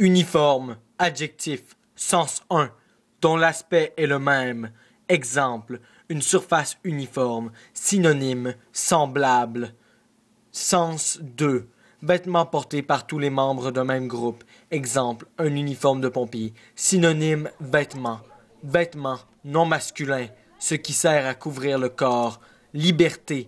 Uniforme, adjectif, sens 1, dont l'aspect est le même. Exemple, une surface uniforme. Synonyme, semblable. Sens 2, vêtements portés par tous les membres d'un même groupe. Exemple, un uniforme de pompier. Synonyme, vêtements. Vêtements, non masculin, ce qui sert à couvrir le corps. Liberté,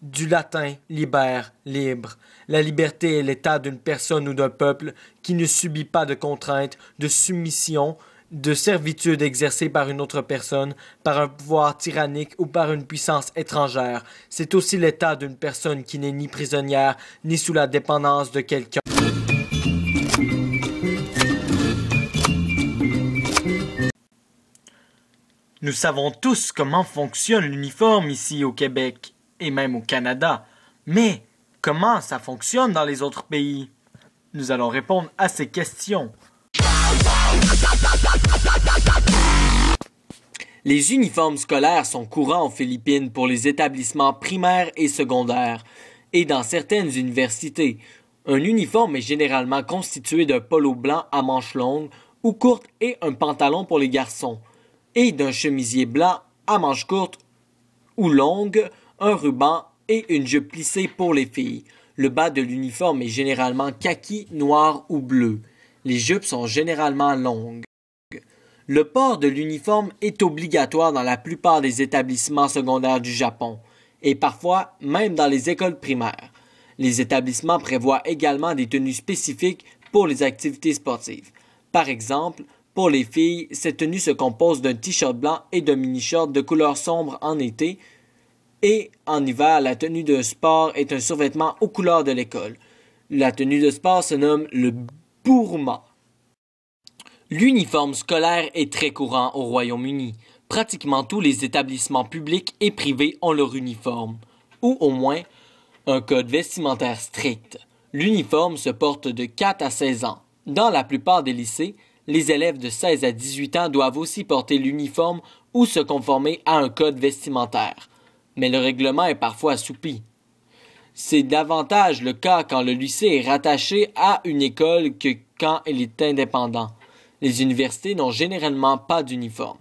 du latin liber, libre. La liberté est l'état d'une personne ou d'un peuple qui ne subit pas de contraintes, de soumission, de servitude exercée par une autre personne, par un pouvoir tyrannique ou par une puissance étrangère. C'est aussi l'état d'une personne qui n'est ni prisonnière, ni sous la dépendance de quelqu'un. Nous savons tous comment fonctionne l'uniforme ici au Québec, et même au Canada. Mais comment ça fonctionne dans les autres pays? Nous allons répondre à ces questions. Les uniformes scolaires sont courants aux Philippines pour les établissements primaires et secondaires, et dans certaines universités. Un uniforme est généralement constitué d'un polo blanc à manches longues ou courtes et un pantalon pour les garçons, et d'un chemisier blanc à manches courtes ou longues, un ruban et une jupe plissée pour les filles. Le bas de l'uniforme est généralement kaki, noir ou bleu. Les jupes sont généralement longues. Le port de l'uniforme est obligatoire dans la plupart des établissements secondaires du Japon, et parfois même dans les écoles primaires. Les établissements prévoient également des tenues spécifiques pour les activités sportives. Par exemple, pour les filles, cette tenue se compose d'un t-shirt blanc et d'un mini-short de couleur sombre en été, et en hiver, la tenue de sport est un survêtement aux couleurs de l'école. La tenue de sport se nomme le burma. L'uniforme scolaire est très courant au Royaume-Uni. Pratiquement tous les établissements publics et privés ont leur uniforme, ou au moins un code vestimentaire strict. L'uniforme se porte de 4 à 16 ans. Dans la plupart des lycées, les élèves de 16 à 18 ans doivent aussi porter l'uniforme ou se conformer à un code vestimentaire. Mais le règlement est parfois assoupli. C'est davantage le cas quand le lycée est rattaché à une école que quand il est indépendant. Les universités n'ont généralement pas d'uniforme.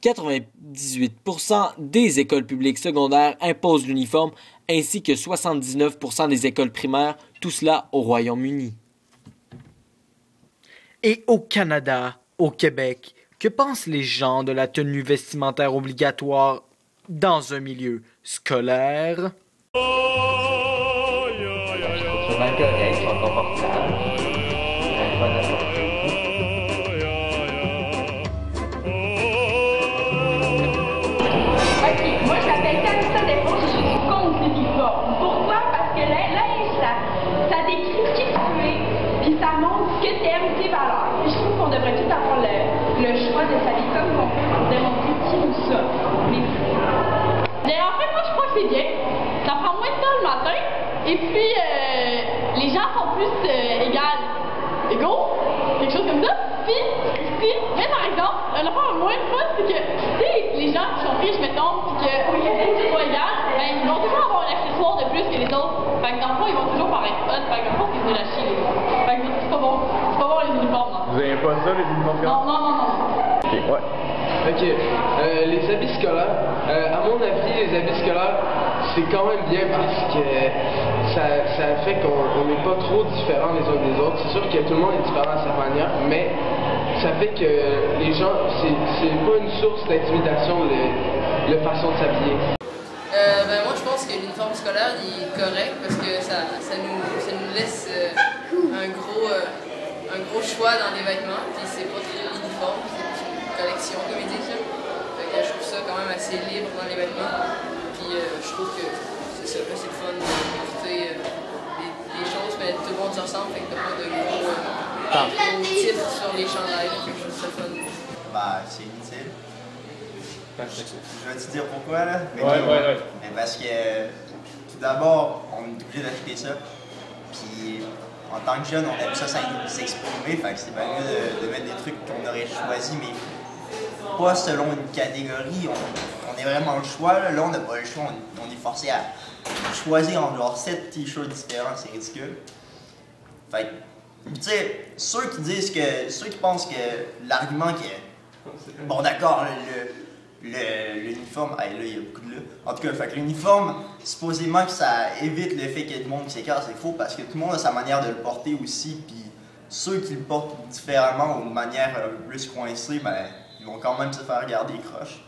98% des écoles publiques secondaires imposent l'uniforme, ainsi que 79% des écoles primaires, tout cela au Royaume-Uni. Et au Canada, au Québec, que pensent les gens de la tenue vestimentaire obligatoire dans un milieu scolaire? C'est bien correct, ils sont confortables. Ok, moi je m'appelle Tamisa Desfonds, je suis contre l'uniforme. Pourquoi? Parce que linge, ça décrit qui tu es, puis ça montre ce que t'aimes, tes valeurs. Puis je trouve qu'on devrait tout avoir le choix de s'habiller comme on peut pour démontrer qui nous sommes. Mais en fait, moi je crois que c'est bien. Ça prend moins de temps le matin, et puis les gens sont plus égaux, quelque chose comme ça. Mais par exemple, l'affaire moins de fun, c'est que les gens qui sont riches, mettons, puis que tout soit égal, ben, ils vont toujours avoir un accessoire de plus que les autres. Fait que dans le fond, ils vont toujours paraître hot. Fait que dans le fond, c'est de la chier, les gars. Fait que c'est pas bon. C'est pas bon les uniformes, non. Vous aimez pas ça, les uniformes? Non. Ok, ouais. Ok, les habits scolaires, à mon avis, les habits scolaires, c'est quand même bien parce que ça fait qu'on n'est pas trop différents les uns des autres. C'est sûr que tout le monde est différent à sa manière, mais ça fait que les gens, c'est pas une source d'intimidation, la façon de s'habiller. Moi je pense que l'uniforme scolaire il est correct parce que ça nous laisse un gros choix dans les vêtements, puis c'est pas très uniforme, c'est une collection comme ils disent. Fait que je trouve ça quand même assez libre dans les vêtements, puis je trouve que c'est le fun d'écouter des choses, mais tout le monde se ressemble, fait que t'as pas de gros titres sur les chandails, fait que je trouve ça fun. Bah, c'est inutile. Je vais te dire pourquoi là. Ouais. Mais parce que tout d'abord, on est obligé d'acheter ça. Puis en tant que jeune, on aime ça s'exprimer. Fait que c'est pas mieux de mettre des trucs qu'on aurait choisi, mais pas selon une catégorie. On est vraiment le choix. Là, on n'a pas le choix. On est forcé à choisir entre genre 7 t-shirts différents. C'est ridicule. Fait que Tu sais, ceux qui pensent que l'argument qui est... Bon, d'accord, l'uniforme... Hey, là, il y a beaucoup de là. En tout cas, fait que l'uniforme, supposément que ça évite le fait qu'il y ait du monde qui s'écarte, c'est faux, parce que tout le monde a sa manière de le porter aussi, puis ceux qui le portent différemment ou de manière plus coincée, ben, ils vont quand même se faire garder croche.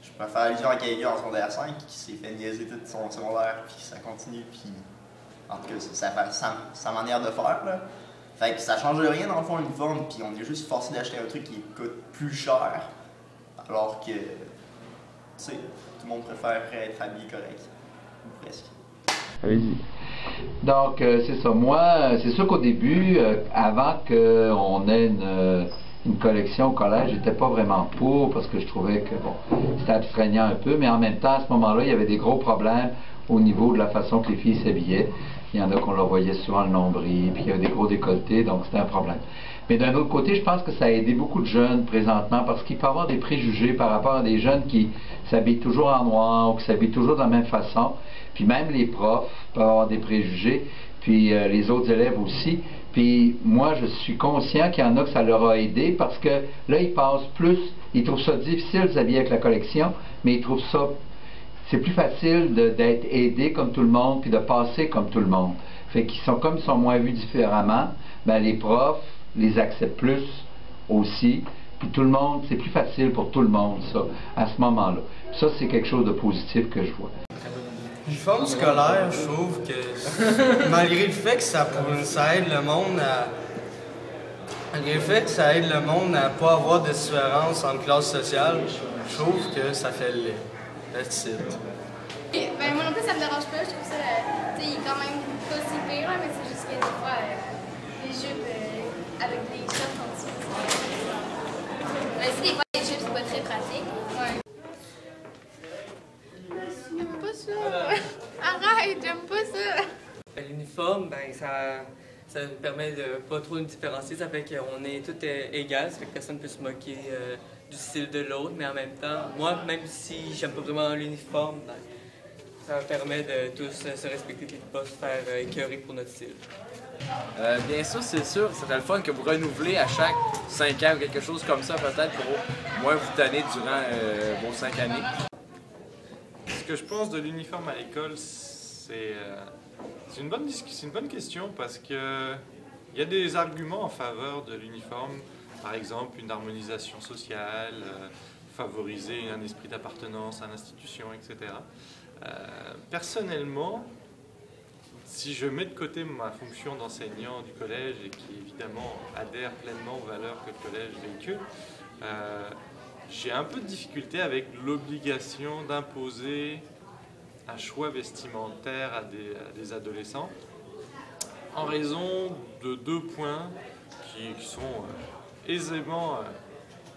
Je préfère allusion à quelqu'un en secondaire 5 qui s'est fait niaiser tout son secondaire, puis ça continue, puis... En tout cas, ça fait sa manière de faire, là. Fait que ça change rien dans le fond, l'uniforme, puis on est juste forcé d'acheter un truc qui coûte plus cher, alors que, tu sais, tout le monde préfère être habillé correct, ou presque. Allez-y. Donc, c'est ça. Moi, c'est sûr qu'au début, avant qu'on ait une collection au collège, j'étais pas vraiment pour, parce que je trouvais que, bon, c'était astreignant un peu, mais en même temps, à ce moment-là, il y avait des gros problèmes au niveau de la façon que les filles s'habillaient. Il y en a qu'on leur voyait souvent le nombril, puis il y avait des gros décolletés, donc c'était un problème. Mais d'un autre côté, je pense que ça a aidé beaucoup de jeunes présentement, parce qu'il peut y avoir des préjugés par rapport à des jeunes qui s'habillent toujours en noir, ou qui s'habillent toujours de la même façon. Puis même les profs peuvent avoir des préjugés, puis les autres élèves aussi. Puis moi, je suis conscient qu'il y en a que ça leur a aidé, parce que là, ils passent plus, ils trouvent ça difficile de s'habiller avec la collection, mais ils trouvent ça... C'est plus facile d'être aidé comme tout le monde, puis de passer comme tout le monde. Fait qu'ils sont, comme ils sont moins vus différemment, ben les profs les acceptent plus aussi, puis tout le monde, c'est plus facile pour tout le monde, ça, à ce moment-là. Ça, c'est quelque chose de positif que je vois. L'uniforme scolaire, je trouve que, malgré le fait que ça aide le monde à... Malgré le fait que ça aide le monde à ne pas avoir de différence entre classes sociales, je trouve que ça fait le style. Ben, moi non plus, ça me dérange pas. Je trouve ça, tu sais, il est quand même pas si pire, mais c'est juste que des fois, les jupes avec des shorts en dessous. Mais aussi, des fois, les jupes, c'est pas très pratique. Ouais. J'aime pas ça. Arrête, j'aime pas ça. L'uniforme, ben, ça nous permet de pas trop nous différencier. Ça fait qu'on est tous égaux, ça fait que personne ne peut se moquer du style de l'autre, mais en même temps, moi, même si j'aime pas vraiment l'uniforme, ben, ça me permet de tous se respecter et de ne pas se faire écœurer pour notre style. Bien sûr, c'est sûr, c'est le fun que vous renouvelez à chaque 5 ans ou quelque chose comme ça, peut-être pour moins vous tanner durant vos 5 années. Ce que je pense de l'uniforme à l'école, c'est une bonne question parce que il y a des arguments en faveur de l'uniforme. Par exemple, une harmonisation sociale, favoriser un esprit d'appartenance à l'institution, etc. Personnellement, si je mets de côté ma fonction d'enseignant du collège et qui évidemment adhère pleinement aux valeurs que le collège véhicule, j'ai un peu de difficulté avec l'obligation d'imposer un choix vestimentaire à des adolescents en raison de 2 points qui sont aisément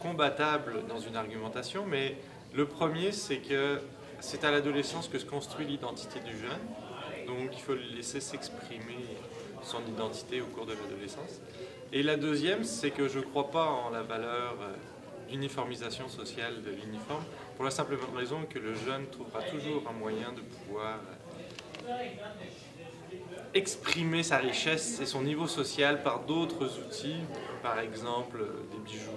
combattable dans une argumentation, mais le premier, c'est que c'est à l'adolescence que se construit l'identité du jeune, donc il faut le laisser s'exprimer son identité au cours de l'adolescence. Et la deuxième, c'est que je ne crois pas en la valeur d'uniformisation sociale de l'uniforme, pour la simple raison que le jeune trouvera toujours un moyen de pouvoir exprimer sa richesse et son niveau social par d'autres outils, par exemple des bijoux,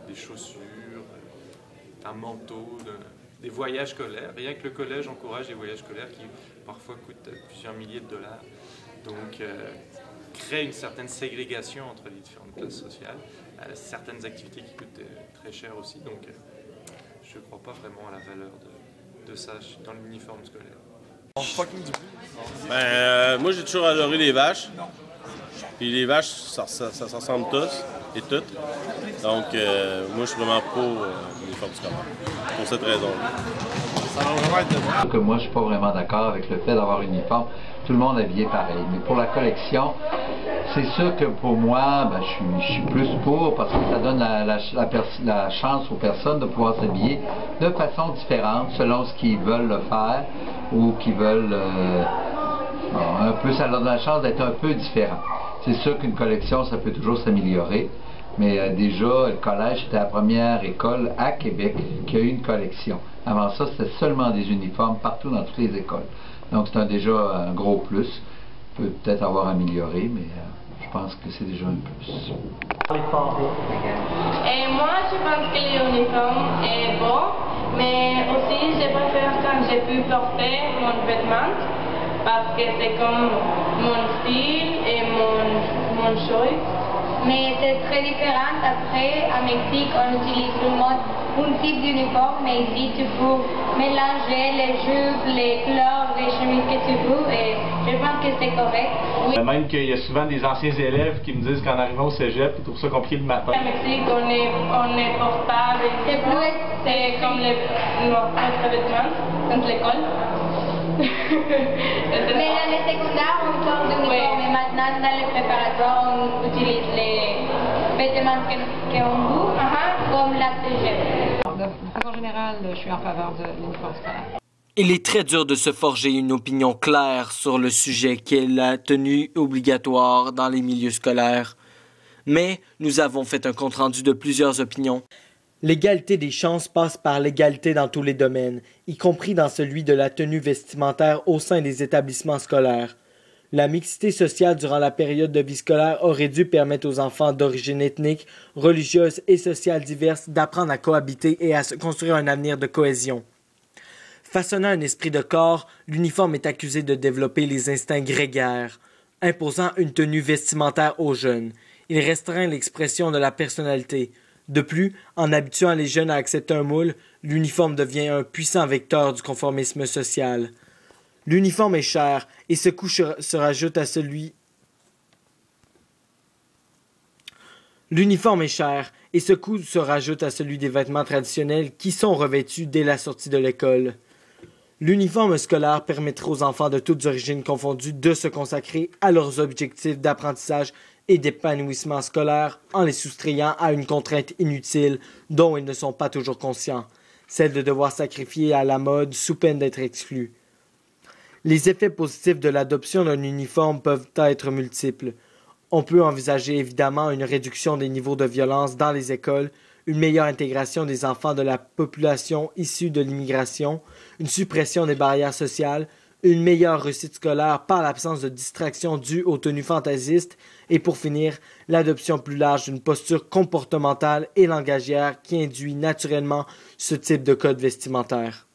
des chaussures, un manteau, des voyages scolaires. Rien que le collège encourage des voyages scolaires qui parfois coûtent plusieurs milliers de dollars. Donc, crée une certaine ségrégation entre les différentes classes sociales, certaines activités qui coûtent très cher aussi. Donc, je ne crois pas vraiment à la valeur de ça dans l'uniforme scolaire. Moi, j'ai toujours adoré les vaches. Puis les vaches, ça se ressemble tous et toutes. Donc, moi, je suis vraiment pour l'uniforme scolaire, pour cette raison-là. Moi, je suis pas vraiment d'accord avec le fait d'avoir un uniforme. Tout le monde habillé pareil. Mais pour la collection, c'est sûr que pour moi, je suis plus pour, parce que ça donne la chance aux personnes de pouvoir s'habiller de façon différente, selon ce qu'ils veulent le faire, ou qu'ils veulent un peu, ça leur donne la chance d'être un peu différent. C'est sûr qu'une collection, ça peut toujours s'améliorer, mais déjà, le collège était la première école à Québec qui a eu une collection. Avant ça, c'était seulement des uniformes partout dans toutes les écoles. Donc c'est déjà un gros plus. Peut-être avoir amélioré, mais je je pense que c'est déjà un plus. Et moi, je pense que l'uniforme est bon, mais aussi je préfère quand j'ai pu porter mon vêtement parce que c'est comme mon style et mon choix. Mais c'est très différent. Après, à Mexique, on utilise vraiment un type d'uniforme, mais ici, tu peux mélanger les jupes, les couleurs, les chemises que tu veux, et je pense que c'est correct. Oui. Même qu'il y a souvent des anciens élèves qui me disent qu'en arrivant au cégep, ils trouvent ça compliqué le matin. À Mexique, on ne porte pas des uniformes. C'est comme notre vêtements dans l'école. Mais dans les secondaires, on porte l'uniforme, et maintenant, dans les préparatoires, on utilise les vêtements qu'on veut, comme la cégep. De façon générale, je suis en faveur de l'uniforme scolaire. Il est très dur de se forger une opinion claire sur le sujet qu'est la tenue obligatoire dans les milieux scolaires. Mais nous avons fait un compte-rendu de plusieurs opinions. L'égalité des chances passe par l'égalité dans tous les domaines, y compris dans celui de la tenue vestimentaire au sein des établissements scolaires. La mixité sociale durant la période de vie scolaire aurait dû permettre aux enfants d'origine ethnique, religieuse et sociale diverses d'apprendre à cohabiter et à se construire un avenir de cohésion. Façonnant un esprit de corps, l'uniforme est accusé de développer les instincts grégaires, imposant une tenue vestimentaire aux jeunes. Il restreint l'expression de la personnalité. De plus, en habituant les jeunes à accepter un moule, l'uniforme devient un puissant vecteur du conformisme social. L'uniforme est cher et ce coût se rajoute à celui des vêtements traditionnels qui sont revêtus dès la sortie de l'école. L'uniforme scolaire permettra aux enfants de toutes origines confondues de se consacrer à leurs objectifs d'apprentissage et d'épanouissement scolaire en les soustrayant à une contrainte inutile dont ils ne sont pas toujours conscients, celle de devoir sacrifier à la mode sous peine d'être exclus. Les effets positifs de l'adoption d'un uniforme peuvent être multiples. On peut envisager évidemment une réduction des niveaux de violence dans les écoles, une meilleure intégration des enfants de la population issue de l'immigration, une suppression des barrières sociales, une meilleure réussite scolaire par l'absence de distraction due aux tenues fantaisistes et pour finir, l'adoption plus large d'une posture comportementale et langagière qui induit naturellement ce type de code vestimentaire.